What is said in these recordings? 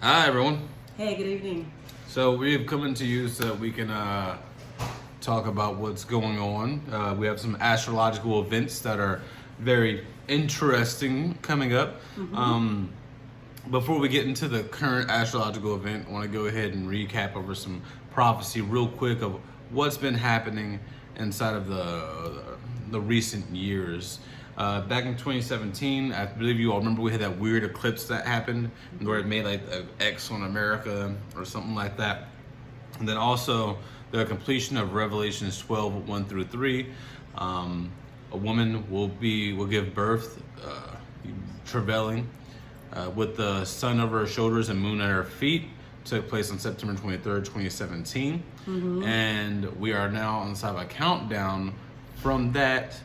Hi, everyone. Hey, good evening. So we've come to you so that we can talk about what's going on. We have some astrological events that are very interesting coming up. Before we get into the current astrological event, I want to go ahead and recap over some prophecy real quick of what's been happening inside of the recent years. Back in 2017, I believe you all remember we had that weird eclipse that happened where it made like an X on America or something like that. And then also the completion of Revelations 12, 1 through 3. A woman will give birth, travailing, with the sun over her shoulders and moon at her feet. Took place on September 23rd, 2017. And we are now on the side of a countdown from that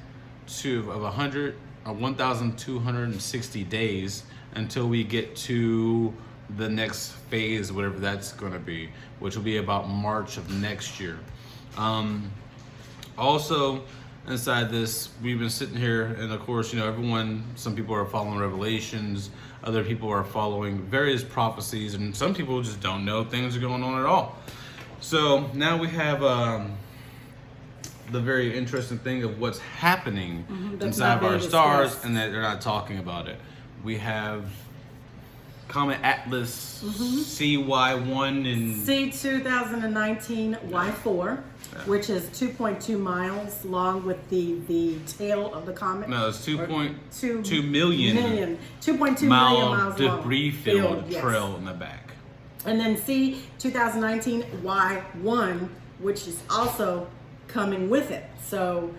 to 1,260 days until we get to the next phase, whatever that's going to be, which will be about March of next year. Also, inside this, we've been sitting here, and of course, some people are following Revelations, other people are following various prophecies, and some people just don't know things are going on at all. So now we have the very interesting thing of what's happening inside of our stars, and that they're not talking about it. We have Comet Atlas CY1 and C2019 Y4, which is 2.2 miles long with the tail of the comet. No, it's 2.2 million. 2.2 mile million miles debris long. filled Yes. trail in the back. And then C2019 Y1, which is also coming with it. So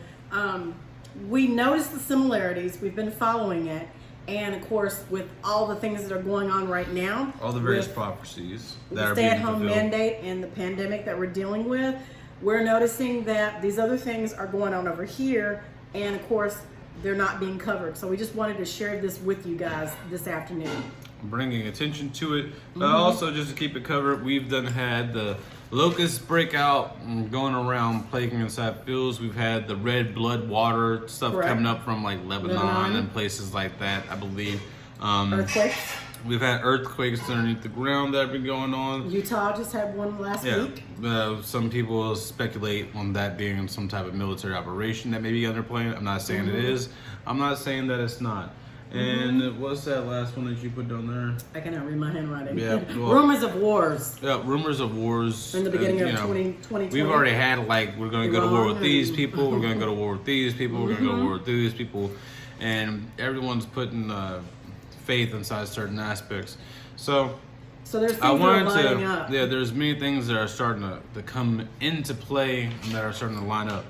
we noticed the similarities. We've been following it. And of course, with all the things that are going on right now, All the various prophecies that the are being stay-at-home fulfilled. mandate and the pandemic that we're dealing with, we're noticing that these other things are going on over here, and of course, they're not being covered. So we just wanted to share this with you guys this afternoon. Bringing attention to it, but also just to keep it covered, we've had the locust breakout going around plaguing inside fields. We've had the red blood water stuff coming up from like Lebanon and places like that, I believe. Earthquakes. We've had earthquakes underneath the ground that have been going on. Utah just had one last week. Some people speculate on that being some type of military operation that may be underplaying. I'm not saying it is. I'm not saying that it's not. And what's that last one that you put down there? I cannot read my handwriting. Yeah, well, rumors of wars. Yeah, rumors of wars. In the beginning of 2020. We've already had we're going to go to war with these people. We're going to go to war with these people. We're going to go to war with these people, and everyone's putting faith inside certain aspects. So there's things that are lining up. Yeah, there's many things that are starting to come into play and that are starting to line up.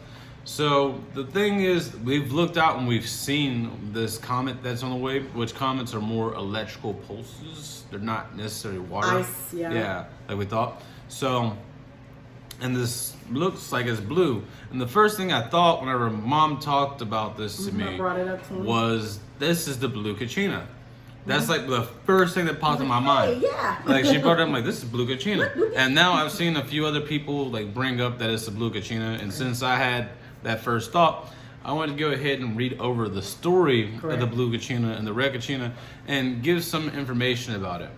So the thing is, we've looked out and we've seen this comet that's on the way, which comets are more electrical pulses. They're not necessarily water. Ice, yeah. Yeah, like we thought. So, and this looks like it's blue. And the first thing I thought whenever Mom talked about this to me brought it up to me. was, this is the blue Kachina. That's like the first thing that popped in my mind. Hey, yeah. Like she brought it up, like, this is blue Kachina. And now I've seen a few other people bring up that it's the blue Kachina. And since I had that first thought, I wanted to go ahead and read over the story of the blue Kachina and the red Kachina and give some information about it.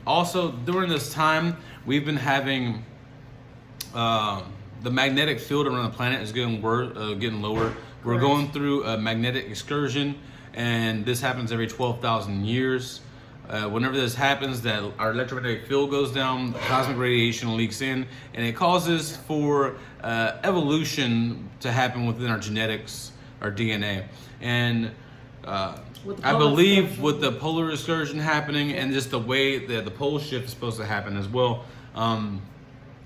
Also, during this time, we've been having the magnetic field around the planet is getting lower. We're going through a magnetic excursion, and this happens every 12,000 years. Whenever this happens, that our electromagnetic field goes down, cosmic radiation leaks in, and it causes for evolution to happen within our genetics, our DNA. And I believe with the polar excursion happening and just the way that the pole shift is supposed to happen as well,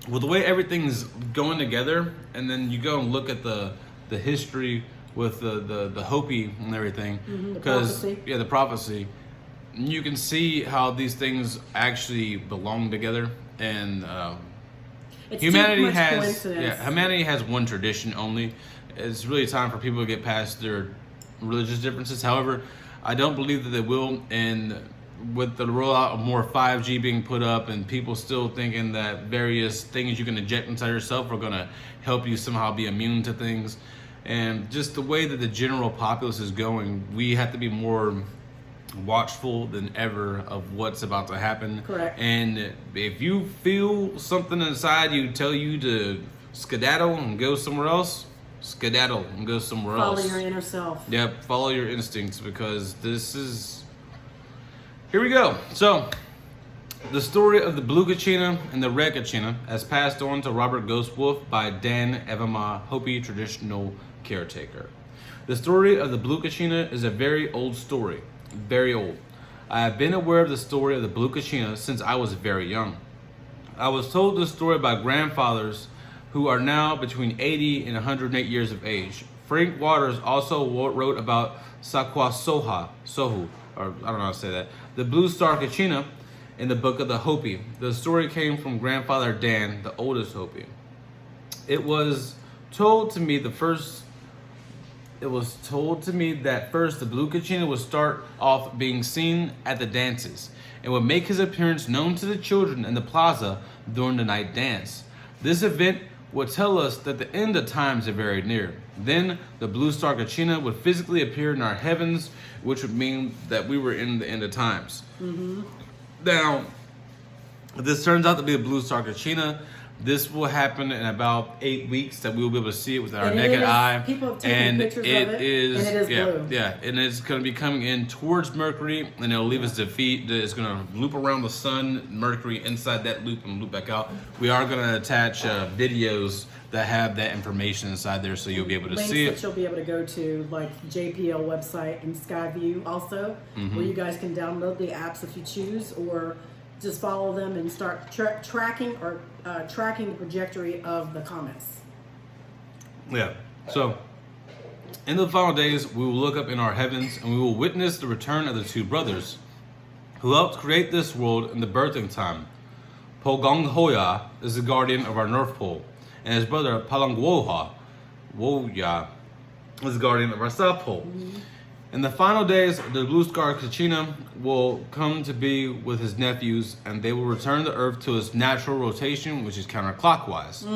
with the way everything's going together, and then you go and look at the history with the Hopi and everything, because the prophecy. You can see how these things actually belong together, and humanity has one tradition only. It's really time for people to get past their religious differences. However, I don't believe that they will, and with the rollout of more 5G being put up and people still thinking that various things you can inject inside yourself are going to help you somehow be immune to things, and just the way that the general populace is going, we have to be more watchful than ever of what's about to happen. Correct. And if you feel something inside you tell you to skedaddle and go somewhere else, skedaddle and go somewhere else. Follow your inner self. Yep, follow your instincts, because this is... Here we go. So, the story of the blue Kachina and the red Kachina, as passed on to Robert Ghost Wolf by Dan Evama, Hopi traditional caretaker. The story of the blue Kachina is a very old story. Very old. I have been aware of the story of the blue Kachina since I was very young. I was told this story by grandfathers who are now between 80 and 108 years of age. Frank Waters also wrote about Sohu, or I don't know how to say that, the blue star Kachina, in the book of the Hopi. The story came from grandfather Dan, the oldest Hopi. It was told to me that first the blue Kachina would start off being seen at the dances and would make his appearance known to the children in the plaza during the night dance. This event would tell us that the end of times are very near. Then the blue star Kachina would physically appear in our heavens, which would mean that we were in the end of times. Mm-hmm. Now, if this turns out to be a blue star Kachina, this will happen in about 8 weeks, that we will be able to see it with our naked eye. People have taken pictures of it, and it is blue. Yeah, and it's going to be coming in towards Mercury, and it'll leave its defeat. It's going to loop around the sun, Mercury inside that loop, and loop back out. We are going to attach videos that have that information inside there, so you'll be able to see it. Links that you'll be able to go to, like JPL website and Skyview also, where you guys can download the apps if you choose, or just follow them and start tracking the trajectory of the comets. Yeah. So, in the final days, we will look up in our heavens and we will witness the return of the two brothers who helped create this world in the birthing time. Pogonghoya is the guardian of our North Pole, and his brother Palangwoya is the guardian of our South Pole. Mm-hmm. In the final days, the blue star Kachina will come to be with his nephews, and they will return the Earth to its natural rotation, which is counterclockwise.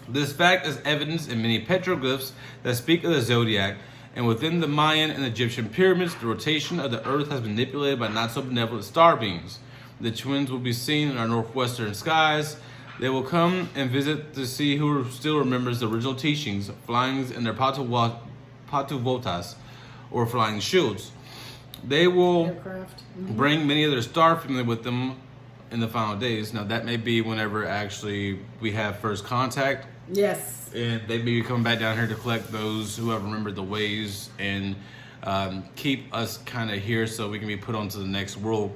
This fact is evidenced in many petroglyphs that speak of the zodiac, and within the Mayan and Egyptian pyramids, the rotation of the Earth has been manipulated by not so benevolent star beings. The twins will be seen in our northwestern skies. They will come and visit to see who still remembers the original teachings, flying in their patuvotas, or flying shields. They will bring many of their star family with them in the final days. Now that may be whenever actually we have first contact. Yes. And they may be coming back down here to collect those who have remembered the ways and keep us kind of here so we can be put onto the next world.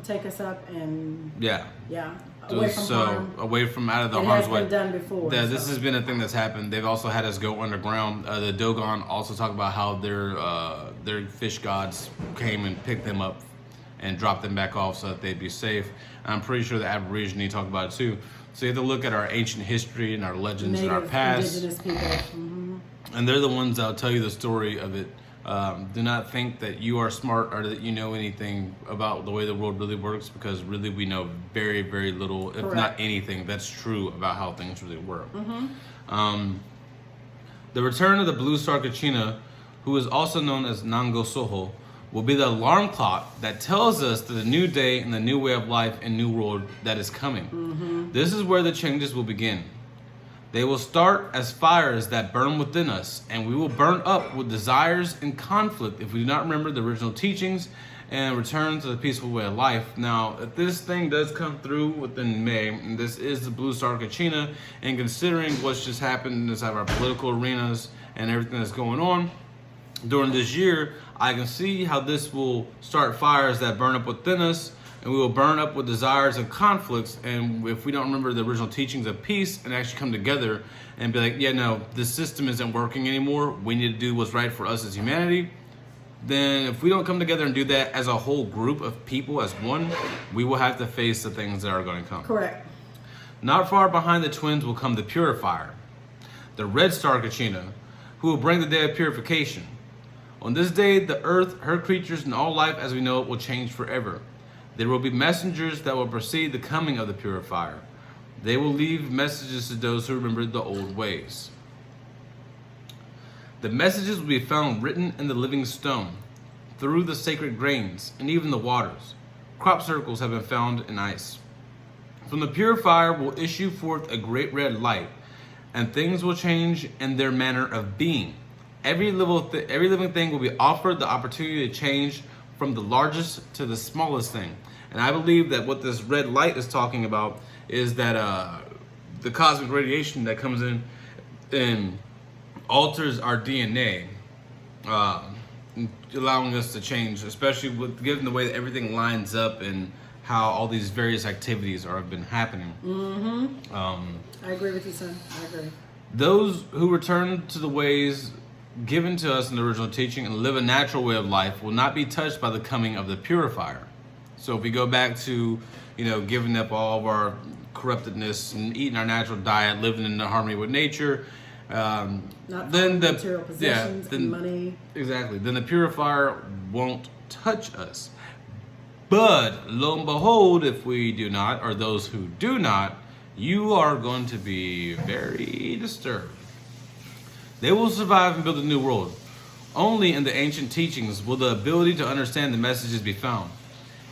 Take us up and yeah. Away from harm. Away from out of the harm's way. It has been done before. Yeah, this has been a thing that's happened. They've also had us go underground. The Dogon also talk about how their fish gods came and picked them up and dropped them back off so that they'd be safe. And I'm pretty sure the Aborigine talk about it too. So you have to look at our ancient history and our legends and our past. Indigenous people. Mm-hmm. And they're the ones that'll tell you the story of it. Do not think that you are smart or that you know anything about the way the world really works, because really we know very, very little, if not anything, that's true about how things really work. Mm-hmm. The return of the blue star Kachina, who is also known as Nango Soho, will be the alarm clock that tells us that the new day and the new way of life and new world that is coming. Mm-hmm. This is where the changes will begin. They will start as fires that burn within us, and we will burn up with desires and conflict if we do not remember the original teachings and return to the peaceful way of life. Now, if this thing does come through within May, and this is the blue star Kachina, and considering what's just happened inside our political arenas and everything that's going on during this year, I can see how this will start fires that burn up within us, and we will burn up with desires and conflicts. And if we don't remember the original teachings of peace and actually come together and be like, yeah, no, this system isn't working anymore, we need to do what's right for us as humanity, then if we don't come together and do that as a whole group of people, as one, we will have to face the things that are going to come. Correct. Not far behind the twins will come the purifier, the red star Kachina, who will bring the day of purification. On this day, the earth, her creatures, and all life as we know it will change forever. There will be messengers that will precede the coming of the purifier. They will leave messages to those who remember the old ways. The messages will be found written in the living stone. through the sacred grains and even the waters. Crop circles have been found in ice. From the purifier will issue forth a great red light, and things will change in their manner of being. Every living thing will be offered the opportunity to change from the largest to the smallest thing. And I believe that what this red light is talking about is that the cosmic radiation that comes in and alters our DNA, allowing us to change, especially given the way that everything lines up and how all these various activities have been happening. I agree with you, son. I agree. Those who return to the ways given to us in the original teaching and live a natural way of life will not be touched by the coming of the purifier. So if we go back to, giving up all of our corruptedness and eating our natural diet, living in harmony with nature, Not then the material possessions and money. Exactly. Then the purifier won't touch us. But lo and behold, if we do not, or those who do not, you are going to be very disturbed. They will survive and build a new world. Only in the ancient teachings will the ability to understand the messages be found.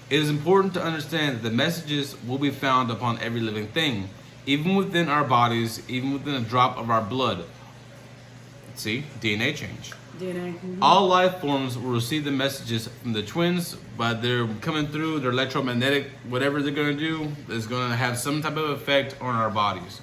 It is important to understand that the messages will be found upon every living thing, even within our bodies, even within a drop of our blood. See, DNA change. DNA. All life forms will receive the messages from the twins, but they're coming through, their electromagnetic, whatever they're going to do is going to have some type of effect on our bodies.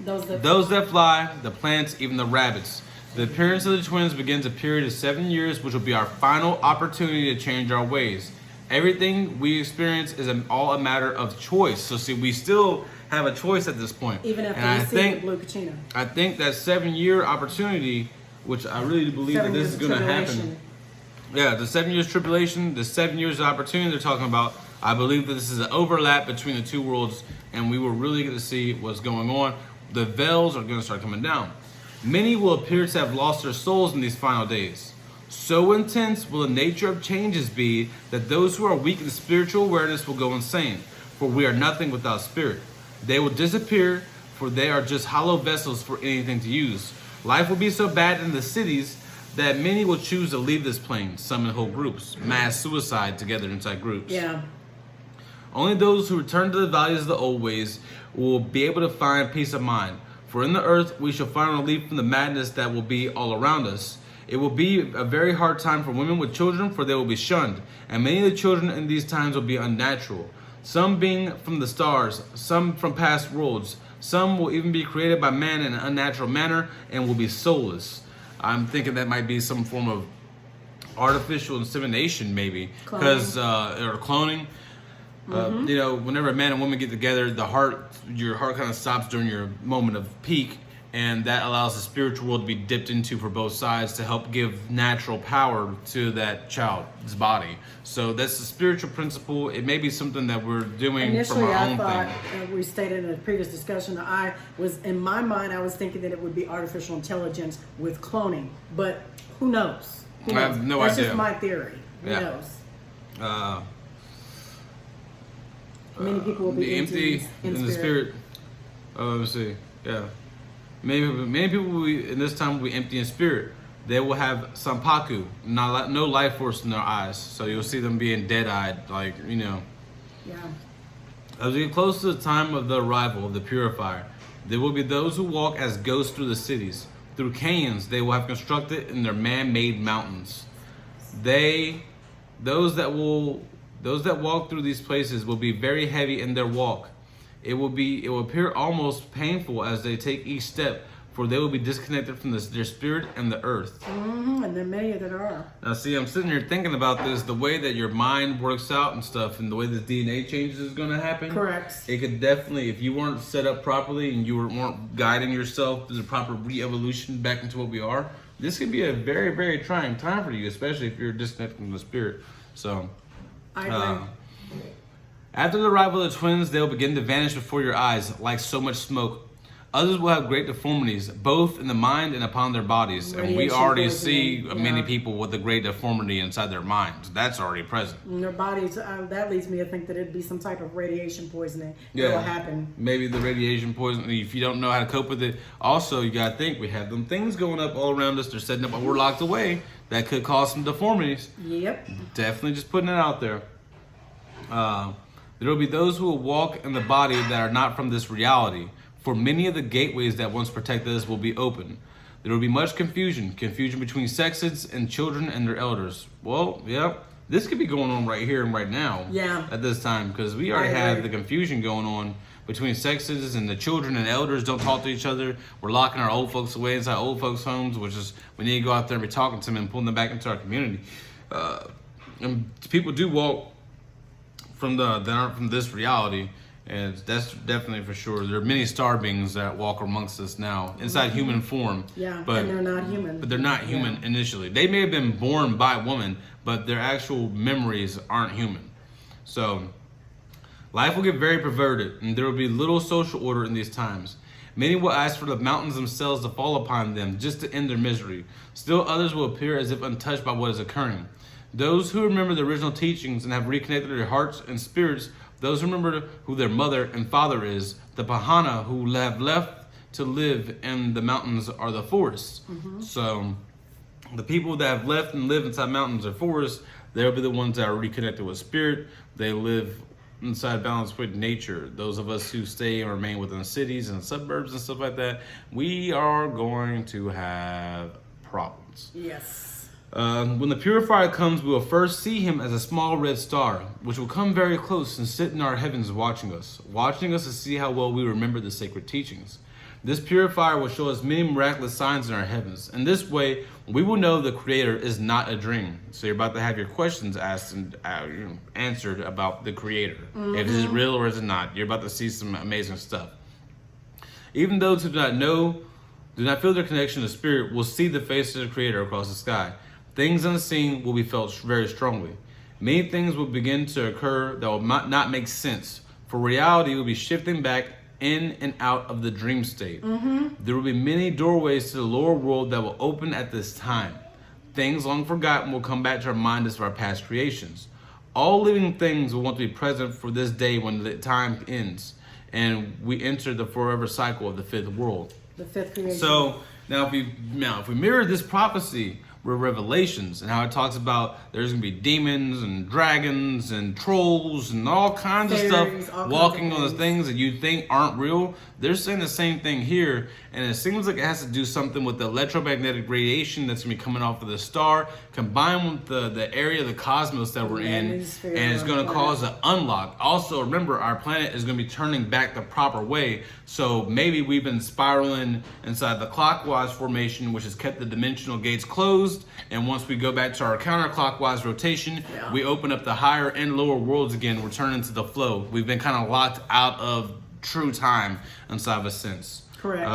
Those that fly, the plants, even the rabbits. The appearance of the twins begins a period of 7 years, which will be our final opportunity to change our ways. Everything we experience is all a matter of choice. So see, we still have a choice at this point. Even after we see the blue Kachina. I think that 7-year opportunity, which I really believe that this is going to happen. Yeah, the 7 years tribulation, the 7 years of opportunity they're talking about. I believe that this is an overlap between the two worlds, and we will really get to see what's going on. The veils are going to start coming down. Many will appear to have lost their souls in these final days. So intense will the nature of changes be that those who are weak in spiritual awareness will go insane, for we are nothing without spirit. They will disappear, for they are just hollow vessels for anything to use. Life will be so bad in the cities that many will choose to leave this plane, some in whole groups, mass suicide together inside groups. Yeah. Only those who return to the values of the old ways will be able to find peace of mind. For in the earth we shall find relief from the madness that will be all around us. It will be a very hard time for women with children, for they will be shunned, and many of the children in these times will be unnatural. Some being from the stars, some from past worlds. Some will even be created by man in an unnatural manner and will be soulless. I'm thinking that might be some form of artificial insemination, maybe, because or cloning. Whenever a man and woman get together, your heart kind of stops during your moment of peak, and that allows the spiritual world to be dipped into for both sides to help give natural power to that child's body. So that's the spiritual principle. It may be something that we're doing initially, from our own I thought, thing. we stated in a previous discussion, in my mind, I was thinking that it would be artificial intelligence with cloning, but who knows? I have no That's idea. Just my theory. Who knows? Many people will be empty in the spirit. Let's see. Yeah. Many people will be, in this time will be empty in spirit. They will have sampaku, no life force in their eyes. So you'll see them being dead-eyed, Yeah. As we get close to the time of the arrival of the purifier, there will be those who walk as ghosts through the cities. Through canyons they will have constructed in their man-made mountains. Those that walk through these places will be very heavy in their walk. It will appear almost painful as they take each step, for they will be disconnected from their spirit and the earth. And there are many that are. Now see, I'm sitting here thinking about this, the way that your mind works out and stuff, and the way this DNA changes is going to happen. Correct. It could definitely, if you weren't set up properly and you weren't guiding yourself through the proper re-evolution back into what we are, this could be a very, very trying time for you, especially if you're disconnected from the spirit. So, I agree. After the arrival of the twins, they will begin to vanish before your eyes like so much smoke. Others will have great deformities, both in the mind and upon their bodies. And we already see many people with a great deformity inside their minds. That's already present. In their bodies, that leads me to think that it'd be some type of radiation poisoning that will happen. Maybe the radiation poisoning, if you don't know how to cope with it. Also, you got to think, we have them things going up all around us. They're setting up, we're locked away. that could cause some deformities. Yep. Definitely just putting it out there. There will be those who will walk in the body that are not from this reality. For many of the gateways that once protected us will be open. There will be much confusion between sexes and children and their elders. Well, yeah, this could be going on right here and right now. Yeah. At this time, because we already have the confusion going on between sexes, and the children and elders don't talk to each other. We're locking our old folks away inside old folks' homes, which is we need to go out there and be talking to them and pulling them back into our community. And people do walk that aren't from this reality, and that's definitely for sure. There are many star beings that walk amongst us now inside human form. Yeah, but and they're not human. But they're not human initially. They may have been born by woman, but their actual memories aren't human. So life will get very perverted, and there will be little social order in these times. Many will ask for the mountains themselves to fall upon them just to end their misery. Still others will appear as if untouched by what is occurring. Those who remember the original teachings and have reconnected their hearts and spirits, those who remember who their mother and father is, the Pahana who have left to live in the mountains are the forests. So the people that have left and live inside mountains or forests, they'll be the ones that are reconnected with spirit. They live inside balance with nature. Those of us who stay and remain within cities and suburbs and stuff like that, we are going to have problems. Yes. When the purifier comes, we will first see him as a small red star, which will come very close and sit in our heavens watching us to see how well we remember the sacred teachings. This purifier will show us many miraculous signs in our heavens. In this way, we will know the Creator is not a dream. So you're about to have your questions asked and answered about the Creator. If it is real or is it not. You're about to see some amazing stuff. Even those who do not feel their connection to Spirit will see the face of the Creator across the sky. Things unseen will be felt very strongly. Many things will begin to occur that will not make sense. For reality will be shifting back in and out of the dream state. There will be many doorways to the lower world that will open at this time. Things long forgotten will come back to our mind as our past creations. All living things will want to be present for this day when the time ends and we enter the forever cycle of the fifth world. The fifth creation. So now if we mirror this prophecy with Revelations and how it talks about there's gonna be demons and dragons and trolls and all kinds of stuff walking on the things that you think aren't real, they're saying the same thing here, and it seems like it has to do something with the electromagnetic radiation that's gonna be coming off of the star combined with the area of the cosmos that we're in, and it's gonna cause an unlock. Also remember, our planet is gonna be turning back the proper way, so maybe we've been spiraling inside the clockwise formation, which has kept the dimensional gates closed, and once we go back to our counterclockwise rotation, we open up the higher and lower worlds again, returning to the flow. We've been kind of locked out of true time inside of a sense. Correct.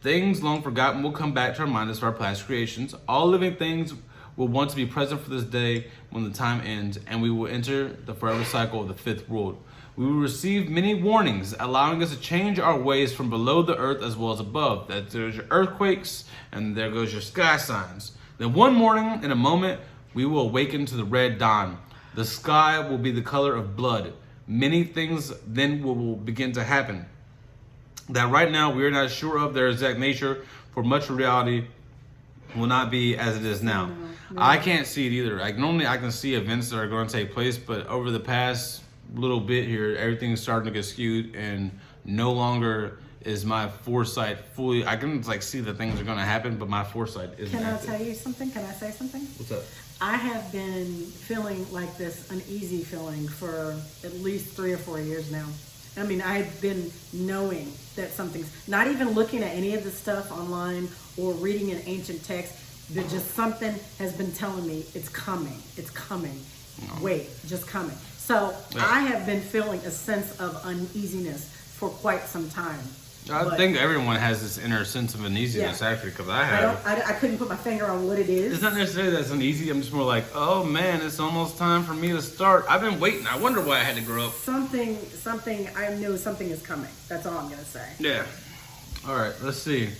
Things long forgotten will come back to our mind as our past creations. All living things will want to be present for this day when the time ends, and we will enter the forever cycle of the fifth world. We will receive many warnings, allowing us to change our ways from below the earth as well as above. That there's your earthquakes, and there goes your sky signs. Then one morning, in a moment, we will awaken to the red dawn. The sky will be the color of blood. Many things then will begin to happen that right now we are not sure of their exact nature, for much of reality will not be as it is now. No. I can't see it either. Like normally I can see events that are going to take place, but over the past little bit here, everything's starting to get skewed, and no longer is my foresight fully. I can like see that things are going to happen, but my foresight isn't. Can I tell you something? Can I say something? What's up? I have been feeling like this uneasy feeling for at least 3 or 4 years now. I mean, I've been knowing that something's, not even looking at any of the stuff online or reading an ancient text, but just something has been telling me it's coming. No. Wait, just coming. So yeah. I have been feeling a sense of uneasiness for quite some time. I think everyone has this inner sense of uneasiness, actually, because I have. I couldn't put my finger on what it is. It's not necessarily that it's uneasy. I'm just more like, oh man, it's almost time for me to start. I've been waiting. I wonder why I had to grow up. Something. I knew something is coming. That's all I'm gonna say. Yeah. All right. Let's see.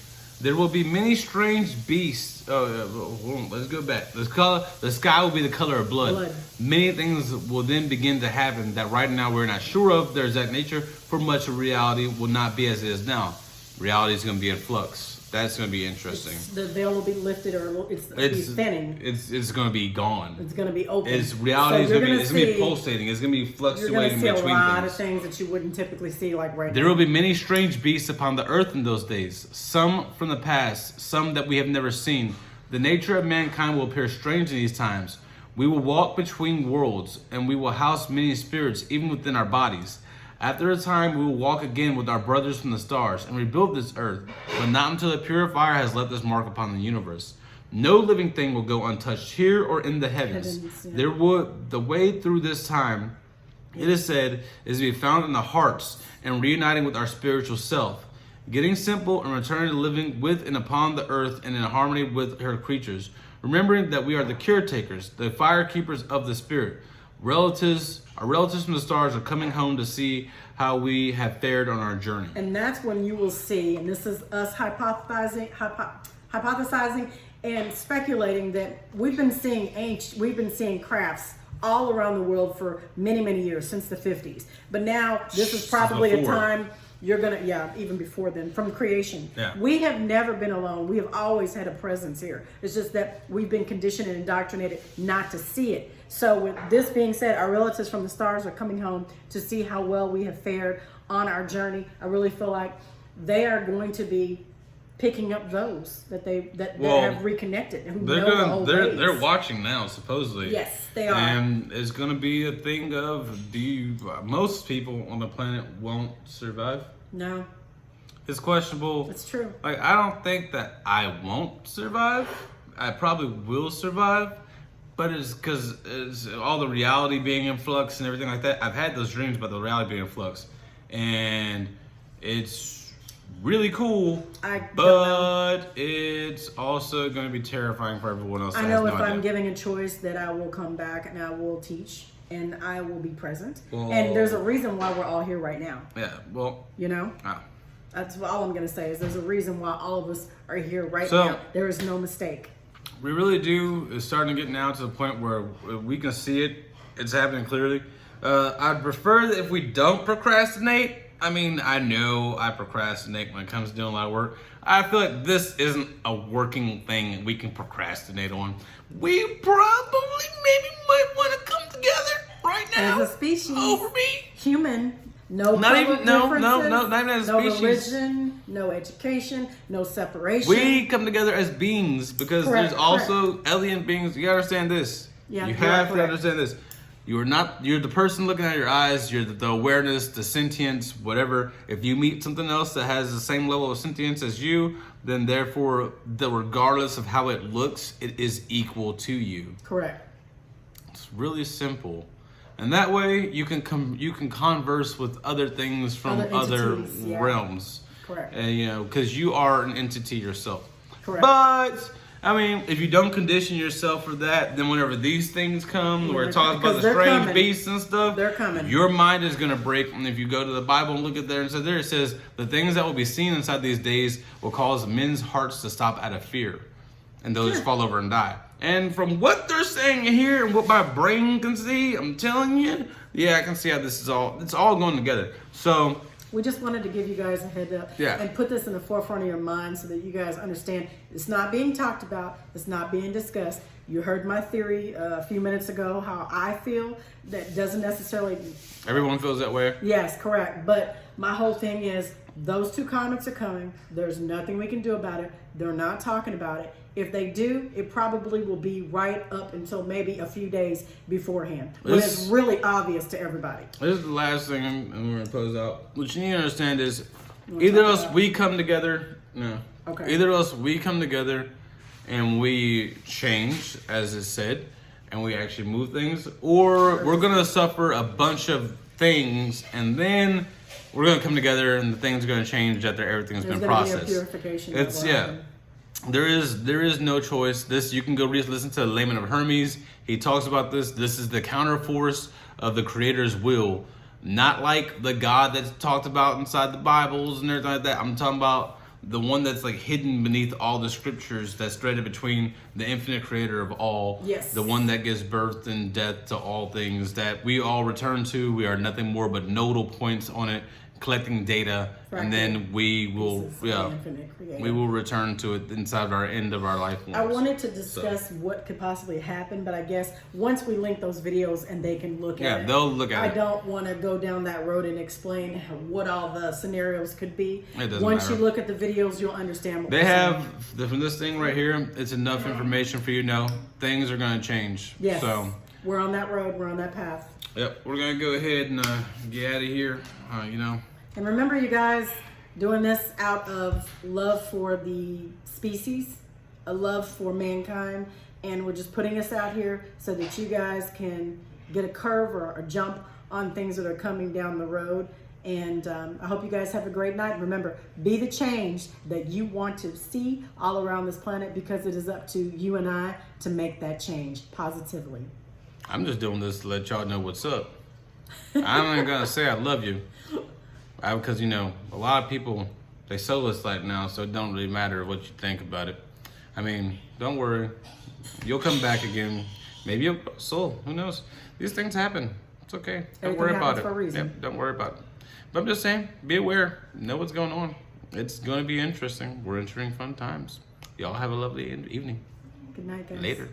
There will be many strange beasts. Let's go back. The sky will be the color of blood. Many things will then begin to happen that right now we're not sure of their exact nature, for much of reality will not be as it is now. Reality is going to be in flux. That's going to be interesting. The veil will be lifted, or it's be thinning. It's going to be gone. It's going to be open. It's reality. So it's going to be pulsating. It's going to be fluctuating between things. You're going to see a lot of things that you wouldn't typically see, like right now. There will be many strange beasts upon the earth in those days. Some from the past, some that we have never seen. The nature of mankind will appear strange in these times. We will walk between worlds, and we will house many spirits, even within our bodies. After a time, we will walk again with our brothers from the stars and rebuild this earth, but not until the purifier has left its mark upon the universe. No living thing will go untouched here or in the heavens. The way through this time, it is said, is to be found in the hearts and reuniting with our spiritual self, getting simple and returning to living with and upon the earth and in harmony with her creatures, remembering that we are the caretakers, the fire keepers of the spirit. Our relatives from the stars are coming home to see how we have fared on our journey. And that's when you will see, and this is us hypothesizing and speculating, that we've been seeing crafts all around the world for many, many years, since the 50s. But now this is probably a time you're gonna, even before then, from creation. Yeah. We have never been alone. We have always had a presence here. It's just that we've been conditioned and indoctrinated not to see it. So with this being said, our relatives from the stars are coming home to see how well we have fared on our journey. I really feel like they are going to be picking up those that have reconnected and who know the whole ways. They're watching now, supposedly. Yes, they are. And it's going to be a thing of, most people on the planet won't survive? No. It's questionable. It's true. Like, I don't think that I won't survive. I probably will survive. But it's because it's all the reality being in flux and everything like that. I've had those dreams about the reality being in flux. And it's really cool. But it's also going to be terrifying for everyone else. I know if I'm giving a choice that I will come back and I will teach and I will be present. Well, and there's a reason why we're all here right now. Yeah, well. You know? That's all I'm going to say is there's a reason why all of us are here right now. There is no mistake. We really do. It's starting to get now to the point where we can see it. It's happening clearly. I'd prefer that if we don't procrastinate. I mean, I know I procrastinate when it comes to doing a lot of work. I feel like this isn't a working thing we can procrastinate on. We probably maybe might want to come together right now. As a species. Over me. Human. Not even as a species. No religion, no education, no separation. We come together as beings because there's also alien beings. You gotta understand this. Yeah, you have to understand this. You're the person looking at your eyes. You're the awareness, the sentience, whatever. If you meet something else that has the same level of sentience as you, then therefore, regardless of how it looks, it is equal to you. Correct. It's really simple. And that way you can converse with other things from other realms. Correct. And because you are an entity yourself. Correct. But I mean, if you don't condition yourself for that, then whenever these things come, where it talks about the strange beasts and stuff, they're coming. Your mind is gonna break. And if you go to the Bible and look at there and say it says the things that will be seen inside these days will cause men's hearts to stop out of fear, and they'll just fall over and die. And from what they're saying here and what my brain can see, I'm telling you, I can see how it's all going together. So we just wanted to give you guys a heads up and put this in the forefront of your mind so that you guys understand it's not being talked about, it's not being discussed. You heard my theory a few minutes ago, how I feel. That doesn't necessarily... Everyone feels that way? Yes, correct. But my whole thing is those two comments are coming. There's nothing we can do about it. They're not talking about it. If they do, it probably will be right up until maybe a few days beforehand. When it's really obvious to everybody. This is the last thing and we're going to close out. What you need to understand is either else we come together. No. Okay. Either else we come together and we change, as is said, and we actually move things, or we're going to suffer a bunch of things and then we're going to come together and the things are going to change after everything's been processed. There's going to be a purification. There is no choice. This you can go listen to Layman of Hermes. He talks about this. This is the counterforce of the Creator's will, not like the God that's talked about inside the Bibles and everything like that. I'm talking about the one that's like hidden beneath all the scriptures, that's threaded between the infinite Creator of all. Yes. The one that gives birth and death to all things that we all return to. We are nothing more but nodal points on it, collecting data, and then we will we will return to it inside our end of our life forms. I wanted to discuss what could possibly happen, but I guess once we link those videos and they can look at it. Yeah, they'll look at it. I don't want to go down that road and explain what all the scenarios could be. It doesn't Once matter. you look at the videos, you'll understand what They we're have saying. from this thing right here. It's enough information for you to know things are going to change. Yes. So we're on that road. We're on that path. yep, we're going to go ahead and get out of here. You know. And remember, you guys, doing this out of love for the species, a love for mankind, and we're just putting this out here so that you guys can get a curve or a jump on things that are coming down the road. And I hope you guys have a great night. Remember, be the change that you want to see all around this planet, because it is up to you and I to make that change positively. I'm just doing this to let y'all know what's up. I'm not going to say I love you. Because, you know, a lot of people, they soulless like now, so it don't really matter what you think about it. I mean, don't worry. You'll come back again. Maybe you'll soul. Who knows? These things happen. It's okay. Don't worry about it. For a reason. Yep, don't worry about it. But I'm just saying, be aware. Know what's going on. It's going to be interesting. We're entering fun times. Y'all have a lovely evening. Good night, guys. Later.